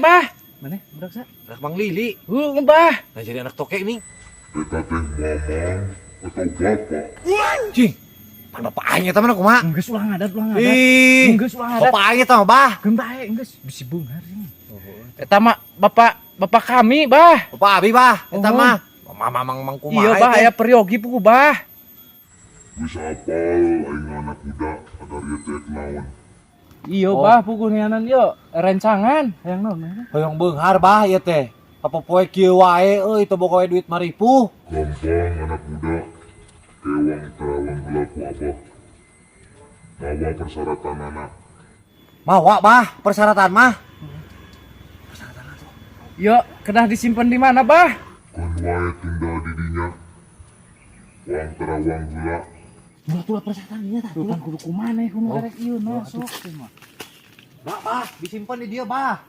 Bah. Mana? Budak sa? Anak Mang Lili. Bah. Nah jadi anak tokek nih. Eta teh mamang atau bapak? Cing. Mana bapak aing eta mana kumaha? Geus ulah ngadat. Ih. Geus ulah ngadat. Bapak aing eta mah, Bah. Geus bae, geus bisi beunghar ini. Eta mah bapak kami, Bah. Bapak abi, Bah. Eta Oh. mah. Mamang kumaha. Iya, Bah, aya periogi pugu, Bah. Bisa apal aing anak muda ada ieu teh naon? Iya, Oh. Bah, pugu nianan yo rencangan. Hayang naon? Hoyong beunghar, Bah, ieu teh. Papopoe kieu wae euy teu boga we duit 5.000. Gampang anak muda. Kewang terawang heula ku abah. Mawa persyaratan anak. Mawa, Bah, persyaratan mah. Yo, kedah disimpan di mana, Bah? Kan wae tunda di dinya. Wang terawang heula. Tulah persyaratanya tah. Tulah kudu kumaha kudu karek ieu nah sok. Bah, disimpan di dia, Bah.